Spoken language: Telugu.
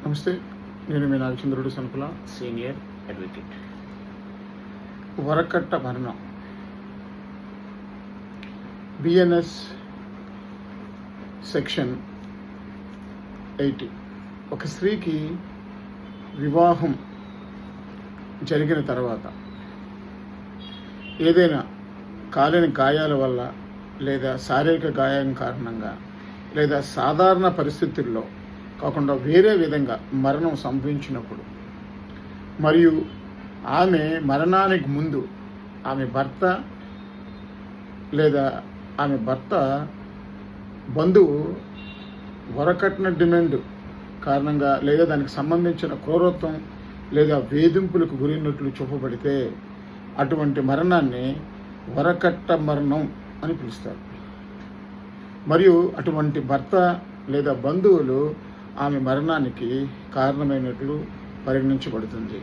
నమస్తే. నేను మీ నాగచంద్రుడు సనుకుల సీనియర్ అడ్వకేట్. వరకట్ట మరణం బిఎన్ఎస్ సెక్షన్ 80. ఒక స్త్రీకి వివాహం జరిగిన తర్వాత ఏదైనా కాలిన గాయాల వల్ల లేదా శారీరక గాయం కారణంగా లేదా సాధారణ పరిస్థితుల్లో కాకుండా వేరే విధంగా మరణం సంభవించినప్పుడు మరియు ఆమె మరణానికి ముందు ఆమె భర్త లేదా ఆమె భర్త బంధువు వరకట్న డిమాండ్ కారణంగా లేదా దానికి సంబంధించిన క్రూరత్వం లేదా వేధింపులకు గురైనట్లు చూపబడితే అటువంటి మరణాన్ని వరకట్ట మరణం అని పిలుస్తారు. మరియు అటువంటి భర్త లేదా బంధువులు ఆమె మరణానికి కారణమైనట్లు పరిగణించబడుతుంది.